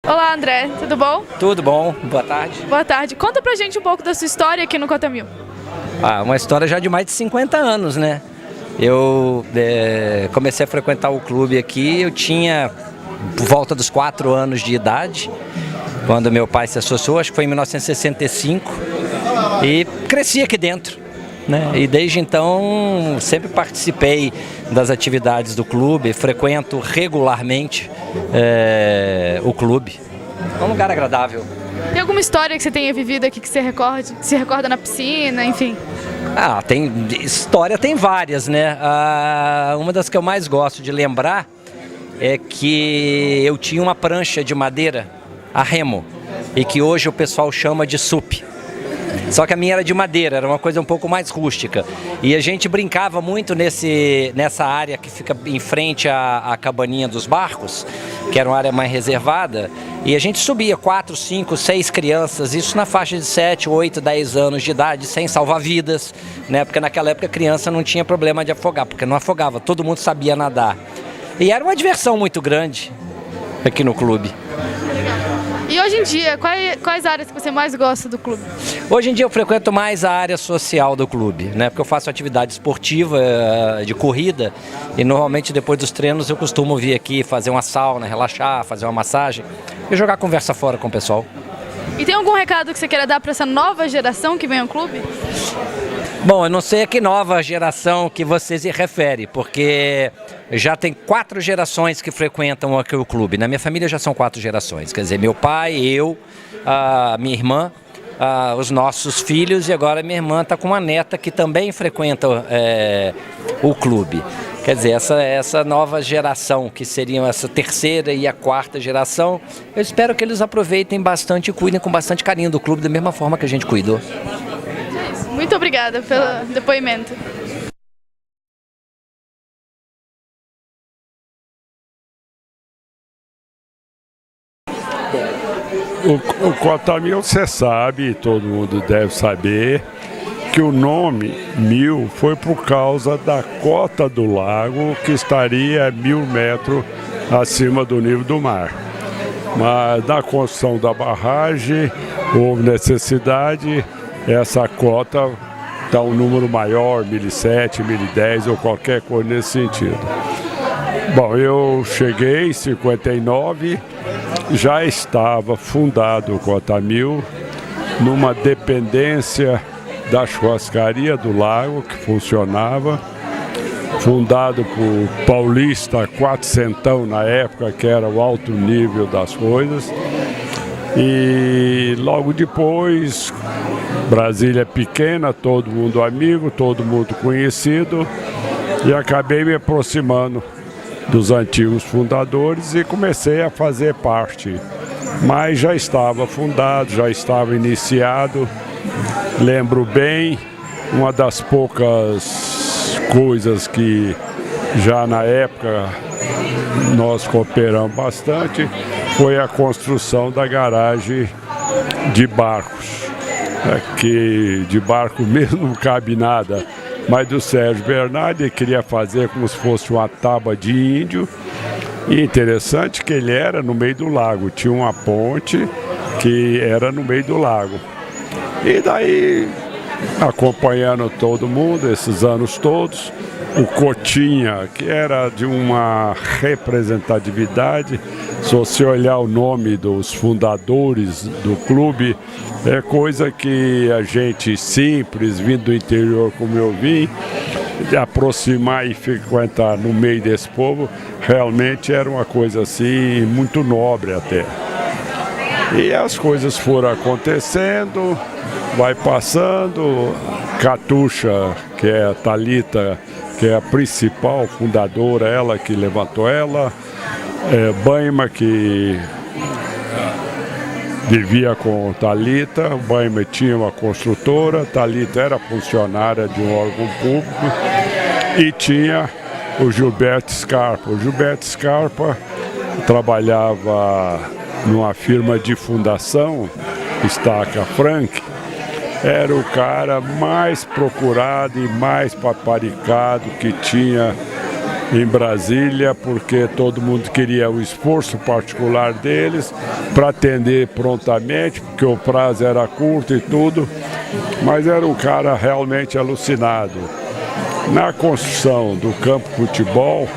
Olá, André, tudo bom? Tudo bom, boa tarde. Boa tarde. Conta pra gente um pouco da sua história aqui no Cota Mil. Uma história já de mais de 50 anos, né? Eu comecei a frequentar o clube aqui, eu tinha por volta dos 4 anos de idade, quando meu pai se associou, acho que foi em 1965, e cresci aqui dentro, né? E desde então sempre participei das atividades do clube, frequento regularmente o clube. É um lugar agradável. Tem alguma história que você tenha vivido aqui que você recorde? Se recorda na piscina, enfim? Tem várias, né? Uma das que eu mais gosto de lembrar é que eu tinha uma prancha de madeira a remo e que hoje o pessoal chama de SUP. Só que a minha era de madeira, era uma coisa um pouco mais rústica. E a gente brincava muito nessa área que fica em frente à cabaninha dos barcos, que era uma área mais reservada, e a gente subia 4, 5, 6 crianças, isso na faixa de 7, 8, 10 anos de idade, sem salva-vidas, né? Porque naquela época a criança não tinha problema de afogar, porque não afogava, todo mundo sabia nadar. E era uma diversão muito grande aqui no clube. E hoje em dia, quais áreas que você mais gosta do clube? Hoje em dia eu frequento mais a área social do clube, né? Porque eu faço atividade esportiva, de corrida, e normalmente depois dos treinos eu costumo vir aqui fazer uma sauna, relaxar, fazer uma massagem e jogar conversa fora com o pessoal. E tem algum recado que você queira dar para essa nova geração que vem ao clube? Bom, eu não sei a que nova geração que você se refere, porque já tem 4 gerações que frequentam aqui o clube. Na minha família já são 4 gerações, quer dizer, meu pai, eu, a minha irmã, os nossos filhos, e agora minha irmã está com uma neta que também frequenta o clube. Quer dizer, essa nova geração, que seriam essa terceira e a 4ª geração, eu espero que eles aproveitem bastante e cuidem com bastante carinho do clube, da mesma forma que a gente cuidou. Muito obrigada pelo depoimento. O Cota Mil, você sabe, todo mundo deve saber, que o nome Mil foi por causa da cota do lago, que estaria a 1000 metros acima do nível do mar. Mas na construção da barragem houve necessidade, essa cota dá um número maior, 1007, 1010 ou qualquer coisa nesse sentido. Bom, eu cheguei em 59, já estava fundado o Cota Mil numa dependência da churrascaria do lago, que funcionava, fundado por paulista 400 na época, que era o alto nível das coisas. E logo depois, Brasília pequena, todo mundo amigo, todo mundo conhecido, e acabei me aproximando dos antigos fundadores e comecei a fazer parte. Mas já estava fundado, já estava iniciado. Lembro bem, uma das poucas coisas que já na época nós cooperamos bastante foi a construção da garagem de barcos. Que de barco mesmo não cabe nada, mas do Sérgio Bernardi, ele queria fazer como se fosse uma tábua de índio. E interessante que ele era no meio do lago, tinha uma ponte que era no meio do lago. E daí, acompanhando todo mundo, esses anos todos, o Cotinha, que era de uma representatividade, se você olhar o nome dos fundadores do clube, é coisa que a gente simples, vindo do interior como eu vim, aproximar e frequentar no meio desse povo, realmente era uma coisa assim, muito nobre até. E as coisas foram acontecendo, vai passando, Catuxa, que é a Thalita, que é a principal fundadora, ela que levantou ela, Baima, que vivia com Thalita, Baima tinha uma construtora, Thalita era funcionária de um órgão público, e tinha o Gilberto Scarpa. O Gilberto Scarpa trabalhava numa firma de fundação, Estaca Frank, era o cara mais procurado e mais paparicado que tinha em Brasília, porque todo mundo queria o esforço particular deles para atender prontamente, porque o prazo era curto e tudo, mas era um cara realmente alucinado. Na construção do campo de futebol,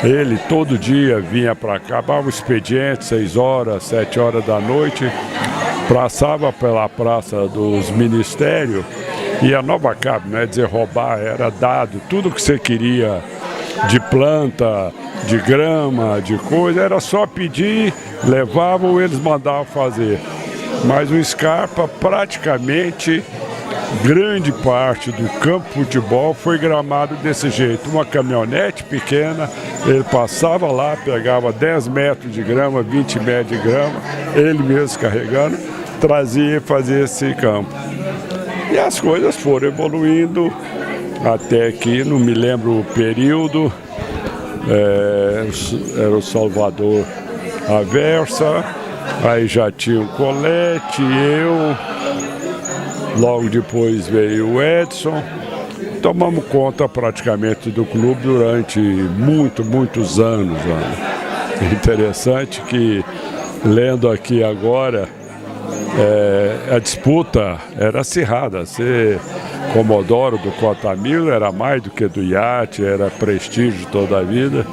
ele todo dia vinha para cá, acabava o expediente, 6 horas, 7 horas da noite, passava pela Praça dos Ministérios, e a Nova Cabo, não é dizer roubar, era dado tudo que você queria de planta, de grama, de coisa, era só pedir, levavam, eles mandavam fazer. Mas o Scarpa, praticamente, grande parte do campo de futebol foi gramado desse jeito. Uma caminhonete pequena, ele passava lá, pegava 10 metros de grama, 20 metros de grama, ele mesmo carregando, trazia e fazia esse campo. E as coisas foram evoluindo até que, não me lembro o período, era o Salvador Aversa, aí já tinha o Colete, eu, logo depois veio o Edson. Tomamos conta praticamente do clube durante muitos anos. É interessante que, lendo aqui agora, a disputa era acirrada. Ser Comodoro do Cota Mil era mais do que do iate, era prestígio toda a vida.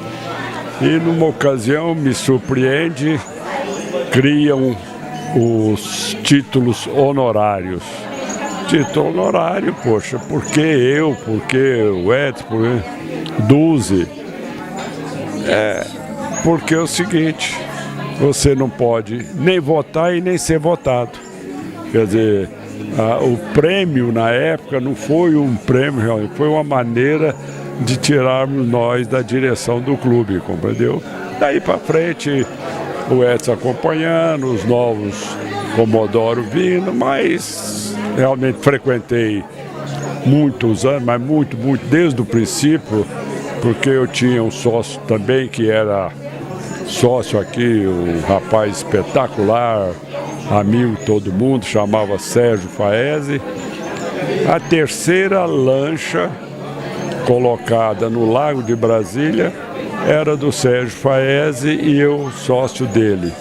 E numa ocasião, me surpreende, criam os títulos honorários. Título honorário, poxa, por que eu, por que o Edson, por que Duzi? Porque é o seguinte, você não pode nem votar e nem ser votado. Quer dizer, o prêmio na época não foi um prêmio realmente, foi uma maneira de tirarmos nós da direção do clube, compreendeu? Daí para frente, o Edson acompanhando, os novos Comodoro vindo, mas realmente frequentei muitos anos, mas muito, desde o princípio, porque eu tinha um sócio também que era sócio aqui, um rapaz espetacular, amigo de todo mundo, chamava Sérgio Faese. A terceira lancha colocada no Lago de Brasília era do Sérgio Faese e eu sócio dele.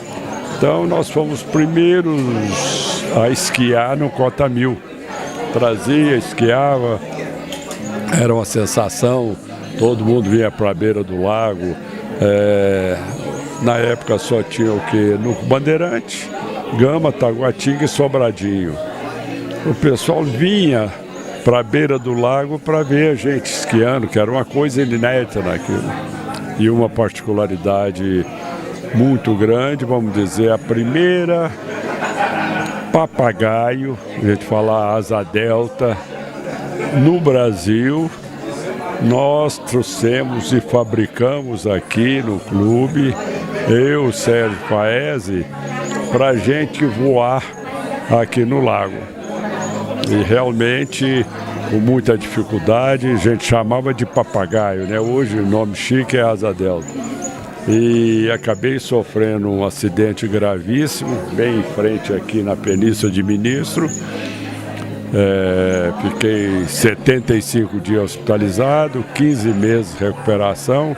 Então nós fomos primeiros a esquiar no Cota Mil. Trazia, esquiava, era uma sensação, todo mundo vinha para a beira do lago. Na época só tinha o quê? No Bandeirante, Gama, Taguatinga e Sobradinho. O pessoal vinha para a beira do lago para ver a gente esquiando, que era uma coisa inédita naquilo. E uma particularidade muito grande, vamos dizer, a primeira papagaio, a gente fala asa delta, no Brasil, nós trouxemos e fabricamos aqui no clube, eu, Sérgio Faese, para a gente voar aqui no lago. E realmente, com muita dificuldade, a gente chamava de papagaio, né? Hoje o nome chique é asa delta. E acabei sofrendo um acidente gravíssimo, bem em frente aqui na Península de Ministro. Fiquei 75 dias hospitalizado, 15 meses de recuperação,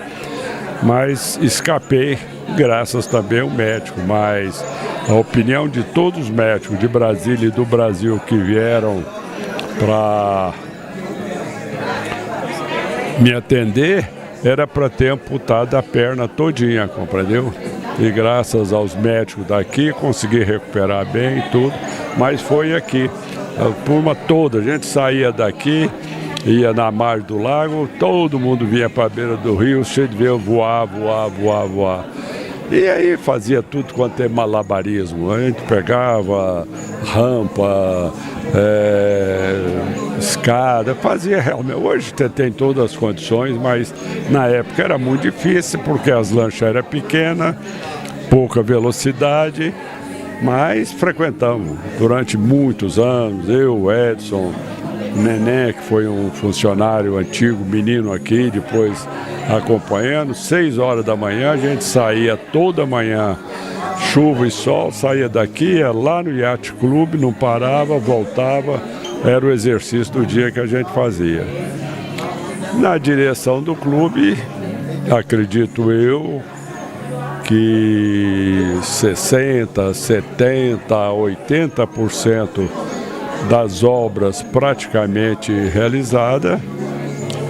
mas escapei, graças também ao médico. Mas a opinião de todos os médicos de Brasília e do Brasil que vieram para me atender era para ter amputado a perna todinha, compreendeu? E graças aos médicos daqui consegui recuperar bem e tudo, mas foi aqui. A turma toda, a gente saía daqui, ia na margem do lago, todo mundo vinha para a beira do rio, cheio de ver voar. E aí fazia tudo quanto é malabarismo. A gente pegava rampa, escada, fazia realmente. Hoje tem todas as condições, mas na época era muito difícil, porque as lanchas eram pequenas, pouca velocidade, mas frequentamos durante muitos anos, eu, Edson, Nené, que foi um funcionário antigo, menino aqui, depois acompanhando, 6 horas da manhã, a gente saía toda manhã, chuva e sol, saía daqui, ia lá no Yacht Clube, não parava, voltava, era o exercício do dia que a gente fazia. Na direção do clube, acredito eu, que 60%, 70%, 80% das obras praticamente realizadas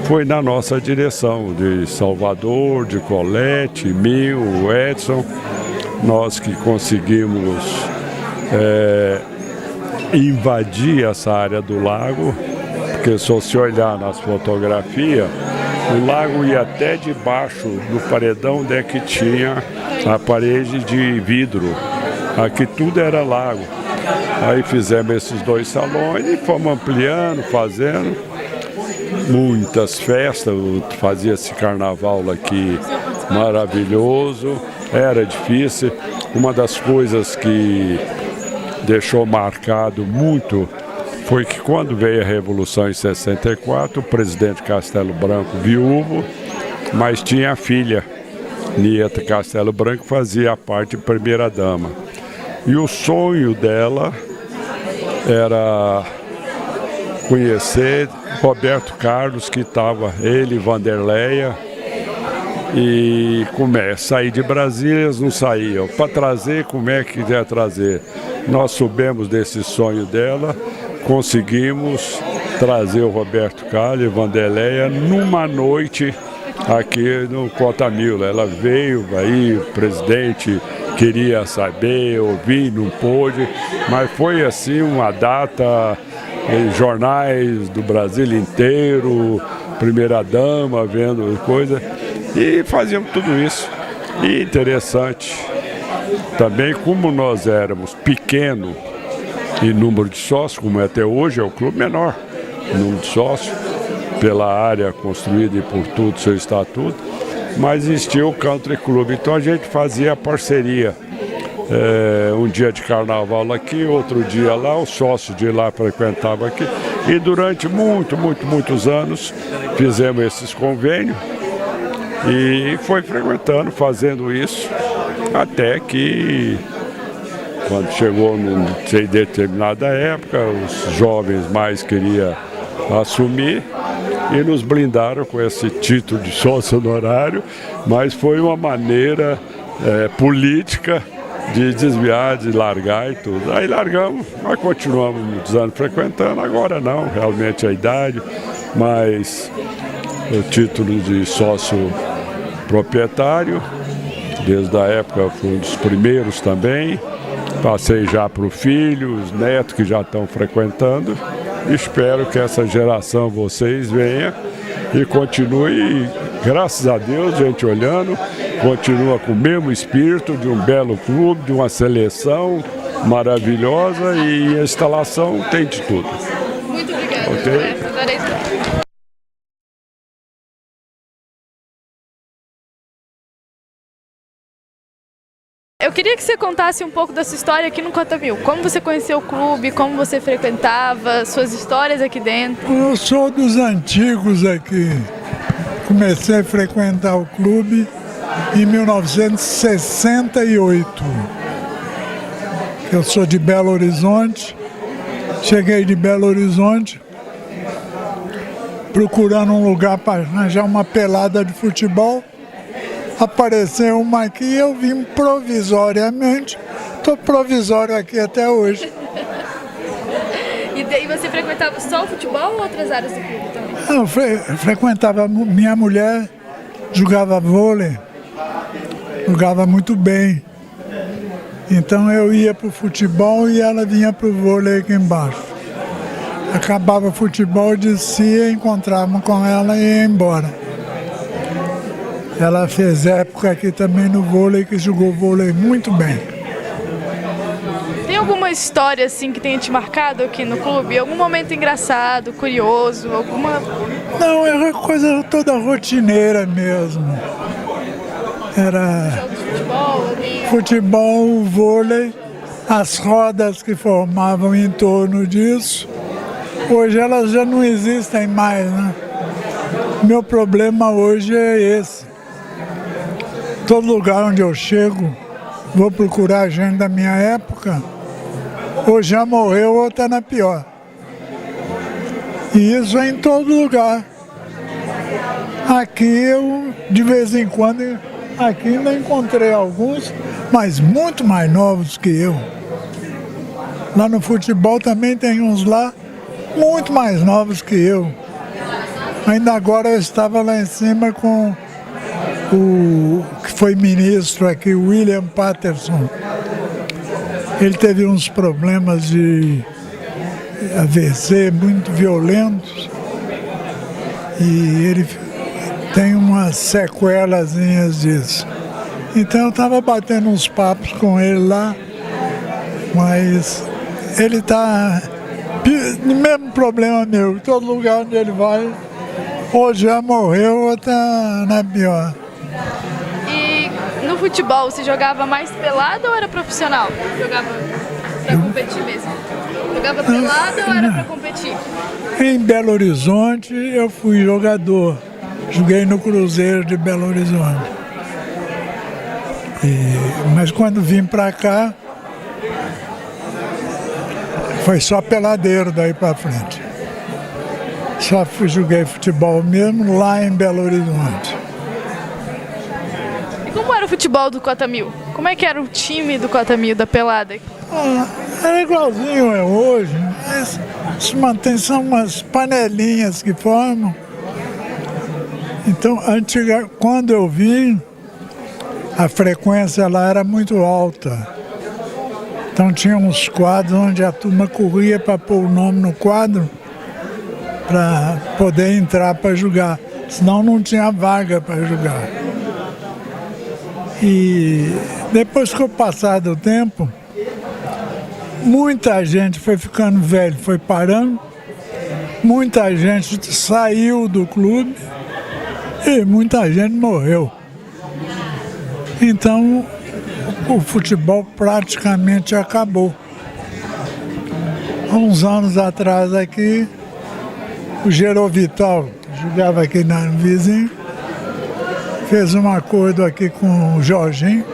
foi na nossa direção, de Salvador, de Colete, Mil, Edson. Nós que conseguimos invadir essa área do lago, porque se você olhar nas fotografias, o lago ia até debaixo do paredão onde é que tinha a parede de vidro. Aqui tudo era lago. Aí fizemos esses 2 salões e fomos ampliando, fazendo muitas festas. Fazia esse carnaval aqui maravilhoso, era difícil. Uma das coisas que deixou marcado muito foi que quando veio a Revolução em 64, o presidente Castelo Branco, viúvo, mas tinha a filha, Nieta Castelo Branco, fazia parte de primeira-dama. E o sonho dela era conhecer Roberto Carlos, que estava, ele e Vanderleia, e sair de Brasília, eles não saíam. Para trazer, como é que ia trazer? Nós soubemos desse sonho dela, conseguimos trazer o Roberto Carlos e Vanderleia numa noite aqui no Cota Mil. Ela veio, aí o presidente queria saber, ouvir, não pôde, mas foi assim uma data em jornais do Brasil inteiro, primeira-dama vendo coisa, e fazíamos tudo isso. E interessante também, como nós éramos pequenos em número de sócios, como é até hoje, é o clube menor em número de sócios, pela área construída e por tudo, seu estatuto, mas existia o Country Club, então a gente fazia parceria. Um dia de carnaval aqui, outro dia lá, o sócio de lá frequentava aqui, e durante muitos anos fizemos esses convênios e foi frequentando, fazendo isso, até que quando chegou numa determinada época, os jovens mais queriam assumir e nos blindaram com esse título de sócio honorário, mas foi uma maneira política de desviar, de largar e tudo. Aí largamos, mas continuamos muitos anos frequentando, agora não, realmente a idade, mas o título de sócio proprietário, desde a época fui um dos primeiros também, passei já para o filho, os netos que já estão frequentando. Espero que essa geração vocês venha e continue, graças a Deus, gente olhando, continua com o mesmo espírito de um belo clube, de uma seleção maravilhosa, e a instalação tem de tudo. Muito obrigada. Okay? Adorei. Eu queria que você contasse um pouco da sua história aqui no Cota Mil. Como você conheceu o clube, como você frequentava, suas histórias aqui dentro. Eu sou dos antigos aqui. Comecei a frequentar o clube em 1968. Eu sou de Belo Horizonte. Cheguei de Belo Horizonte procurando um lugar para arranjar uma pelada de futebol. Apareceu uma aqui e eu vim provisoriamente. Estou provisório aqui até hoje. E daí você frequentava só o futebol ou outras áreas do clube também? Eu frequentava, minha mulher jogava vôlei, jogava muito bem. Então eu ia para o futebol e ela vinha para o vôlei aqui embaixo. Acabava o futebol, descia, encontrava com ela e ia embora. Ela fez época aqui também no vôlei, que jogou vôlei muito bem. Tem alguma história assim que tenha te marcado aqui no clube? Algum momento engraçado, curioso, alguma... Não, era coisa toda rotineira mesmo. Era futebol, vôlei, as rodas que formavam em torno disso. Hoje elas já não existem mais, né? Meu problema hoje é esse. Todo lugar onde eu chego, vou procurar gente da minha época, ou já morreu ou está na pior. E isso é em todo lugar. Aqui eu, de vez em quando, aqui ainda encontrei alguns, mas muito mais novos que eu. Lá no futebol também tem uns lá, muito mais novos que eu. Ainda agora eu estava lá em cima com o que foi ministro aqui, William Patterson. Ele teve uns problemas de AVC muito violentos e ele tem umas sequelazinhas disso. Então eu estava batendo uns papos com ele lá, mas ele está no mesmo problema meu. Todo lugar onde ele vai, ou já morreu ou está na pior. E no futebol, você jogava mais pelado ou era profissional? Jogava para competir mesmo? Jogava pelado ou era para competir? Em Belo Horizonte eu fui jogador. Joguei no Cruzeiro de Belo Horizonte. Mas quando vim para cá, foi só peladeiro daí para frente. Só joguei futebol mesmo lá em Belo Horizonte. E como era o futebol do Cota Mil? Como é que era o time do Cota Mil, da pelada? Era igualzinho é hoje, mas se mantém, são umas panelinhas que formam. Então, quando eu vim, a frequência lá era muito alta. Então tinha uns quadros onde a turma corria para pôr o nome no quadro para poder entrar para jogar. Senão não tinha vaga para jogar. E depois que o passado do tempo, muita gente foi ficando velho, foi parando, muita gente saiu do clube e muita gente morreu. Então, o futebol praticamente acabou. Há uns anos atrás aqui, o Gerovital, que jogava aqui na vizinho, fez um acordo aqui com o Jorginho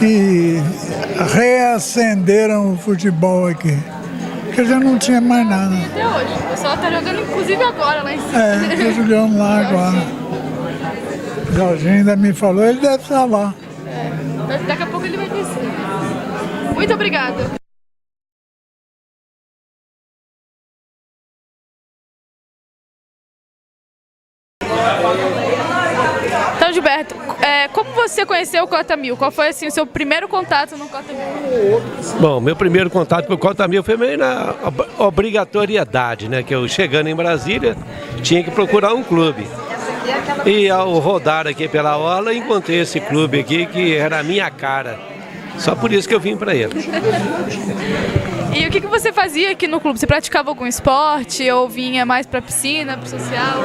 e reacenderam o futebol aqui. Porque já não tinha mais nada. E até hoje. O pessoal está jogando, inclusive agora, lá em cima. Estou jogando lá agora. O Jorginho ainda me falou, ele deve estar lá. Daqui a pouco ele vai descer. Muito obrigada. Então, Gilberto, como você conheceu o Cota Mil? Qual foi assim, o seu primeiro contato no Cota Mil? Bom, meu primeiro contato com o Cota Mil foi meio na obrigatoriedade, né? Que eu chegando em Brasília tinha que procurar um clube. E ao rodar aqui pela orla, encontrei esse clube aqui que era a minha cara. Só por isso que eu vim para ele. E o que você fazia aqui no clube? Você praticava algum esporte ou vinha mais para a piscina, para o social?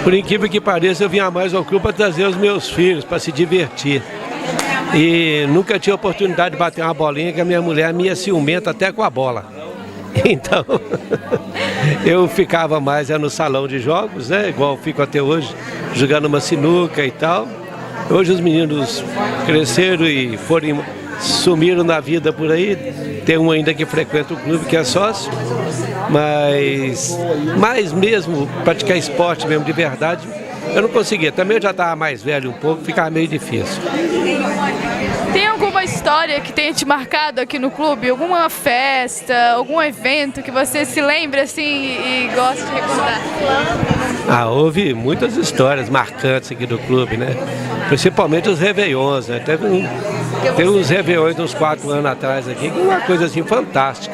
Por incrível que pareça, eu vinha mais ao clube para trazer os meus filhos, para se divertir. E nunca tive a oportunidade de bater uma bolinha, que a minha mulher me ia ciumenta até com a bola. Então, eu ficava mais no salão de jogos, né? Igual fico até hoje, jogando uma sinuca e tal. Hoje os meninos cresceram e sumiram na vida por aí. Tem um ainda que frequenta o clube, que é sócio. Mas mesmo praticar esporte mesmo de verdade, eu não conseguia. Também eu já estava mais velho um pouco, ficava meio difícil. Tem alguma história que tenha te marcado aqui no clube? Alguma festa, algum evento que você se lembra assim e gosta de recordar? Houve muitas histórias marcantes aqui do clube, né? Principalmente os réveillons, né? Teve uns réveillons uns 4 anos atrás aqui, que uma coisa assim fantástica.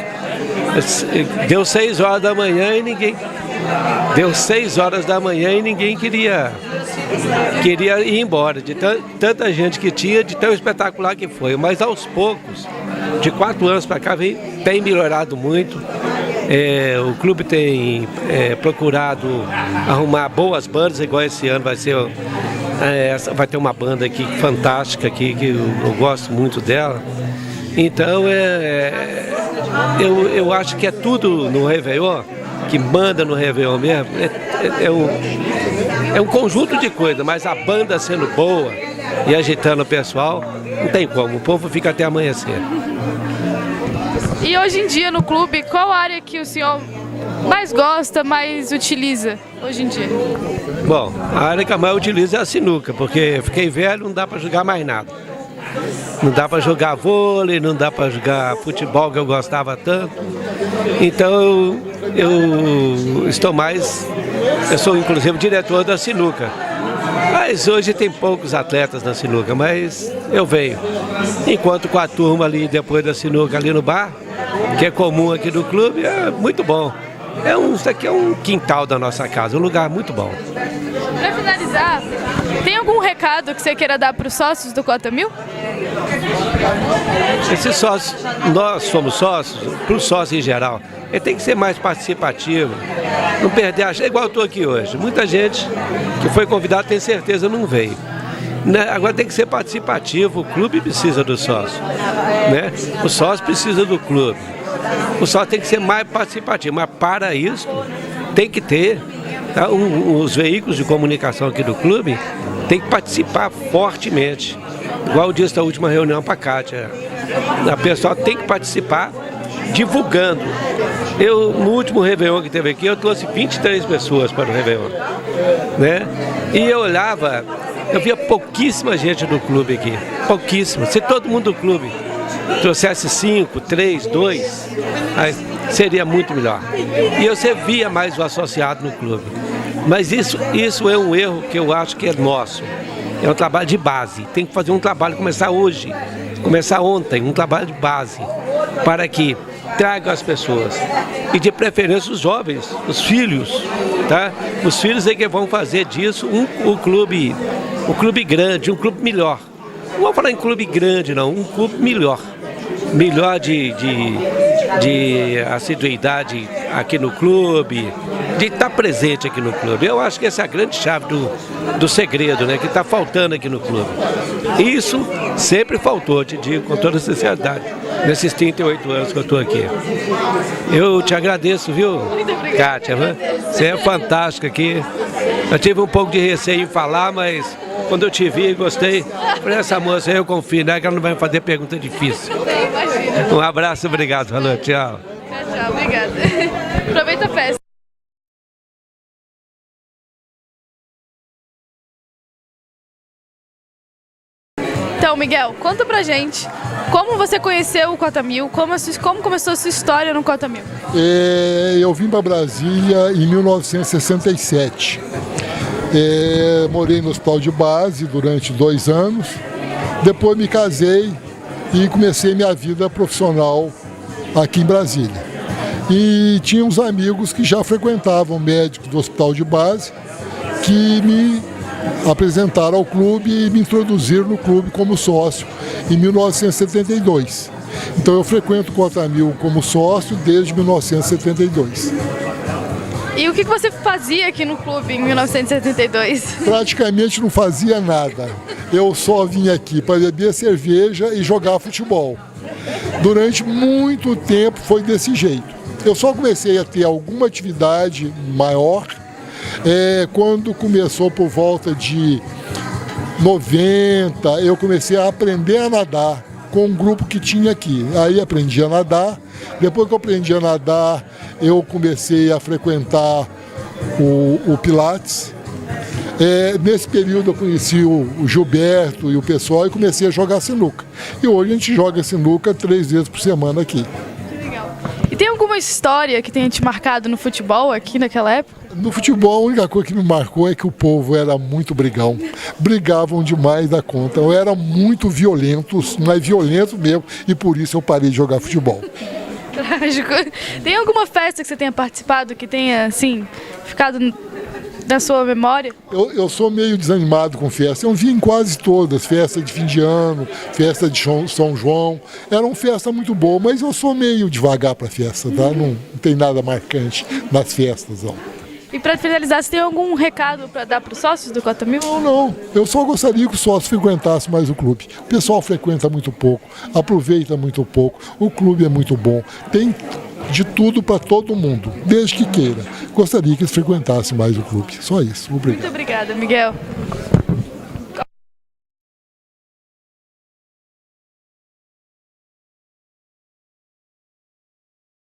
Deu 6 horas da manhã e ninguém... Deu 6 horas da manhã e ninguém queria ir embora, de tanta gente que tinha, de tão espetacular que foi. Mas aos poucos, de 4 anos para cá, tem melhorado muito. O clube tem procurado arrumar boas bandas, igual esse ano vai ter uma banda aqui fantástica aqui, que eu gosto muito dela. Então eu acho que é tudo no Réveillon, que manda no Réveillon mesmo, é um conjunto de coisas, mas a banda sendo boa e agitando o pessoal, não tem como, o povo fica até amanhecer. E hoje em dia no clube, qual área que o senhor mais gosta, mais utiliza hoje em dia? Bom, a área que eu mais utilizo é a sinuca, porque fiquei velho, não dá para jogar mais nada. Não dá para jogar vôlei, não dá para jogar futebol, que eu gostava tanto. Então eu estou mais... Eu sou inclusive diretor da sinuca. Mas hoje tem poucos atletas na sinuca, mas eu venho. Enquanto com a turma ali, depois da sinuca ali no bar, que é comum aqui do clube, é muito bom. Isso aqui é um quintal da nossa casa, um lugar muito bom. Para finalizar, tem algum recado que você queira dar para os sócios do Cota 1000? Esses sócios, nós somos sócios, para os sócios em geral, ele tem que ser mais participativo, não perder a... Igual eu estou aqui hoje, muita gente que foi convidada tem certeza não veio. Né? Agora tem que ser participativo, o clube precisa do sócio, né? O sócio precisa do clube. O sócio tem que ser mais participativo, mas para isso tem que ter, tá? Os veículos de comunicação aqui do clube tem que participar fortemente. Igual eu disse na última reunião para a Kátia, a pessoa tem que participar divulgando. No último Réveillon que teve aqui, eu trouxe 23 pessoas para o Réveillon, né? E eu olhava, eu via pouquíssima gente do clube aqui, pouquíssima. Se todo mundo do clube trouxesse 5, 3, 2, seria muito melhor. E você via mais o associado no clube. Mas isso é um erro que eu acho que é nosso. É um trabalho de base. Tem que fazer um trabalho, começar hoje, começar ontem, um trabalho de base, para que traga as pessoas. E de preferência os jovens, os filhos, tá? Os filhos é que vão fazer disso um clube grande, um clube melhor. Não vou falar em clube grande não, um clube melhor. Melhor de assiduidade aqui no clube, de estar presente aqui no clube. Eu acho que essa é a grande chave do segredo, né, que está faltando aqui no clube. Isso sempre faltou, te digo com toda sinceridade, nesses 38 anos que eu estou aqui. Eu te agradeço, viu, Kátia? Você é fantástica aqui. Eu tive um pouco de receio em falar, mas quando eu te vi, gostei. Por essa moça eu confio, né, que ela não vai fazer pergunta difícil. Um abraço, obrigado. Falou, tchau. Tchau, obrigada. Aproveita a festa. Então, Miguel, conta pra gente como você conheceu o Cota 1000, como começou a sua história no Cota 1000? Eu vim para Brasília em 1967. Morei no hospital de base durante 2 anos, depois me casei e comecei minha vida profissional aqui em Brasília. E tinha uns amigos que já frequentavam médicos do hospital de base, que me apresentaram ao clube e me introduziram no clube como sócio em 1972. Então eu frequento o Cota 1000 como sócio desde 1972. E o que você fazia aqui no clube em 1972? Praticamente não fazia nada. Eu só vinha aqui para beber cerveja e jogar futebol. Durante muito tempo foi desse jeito. Eu só comecei a ter alguma atividade maior quando começou por volta de 90, eu comecei a aprender a nadar com um grupo que tinha aqui. Aí aprendi a nadar. Depois que eu aprendi a nadar, eu comecei a frequentar o Pilates. Nesse período eu conheci o Gilberto e o pessoal e comecei a jogar sinuca. E hoje a gente joga sinuca 3 vezes por semana aqui. Que legal. E tem alguma história que tenha te marcado no futebol aqui naquela época? No futebol, a única coisa que me marcou é que o povo era muito brigão. Brigavam demais da conta. Eu era muito violento, mas violento mesmo, e por isso eu parei de jogar futebol. Trágico. Tem alguma festa que você tenha participado que tenha, assim, ficado na sua memória? Eu sou meio desanimado com festa. Eu vi em quase todas, festa de fim de ano, festa de São João. Era uma festa muito boa, mas eu sou meio devagar para festa, tá? Não tem nada marcante nas festas, não. E para finalizar, você tem algum recado para dar para os sócios do Cota 1000? Não. Eu só gostaria que os sócios frequentassem mais o clube. O pessoal frequenta muito pouco, aproveita muito pouco. O clube é muito bom. Tem de tudo para todo mundo, desde que queira. Gostaria que eles frequentassem mais o clube. Só isso. Obrigado. Muito obrigada, Miguel.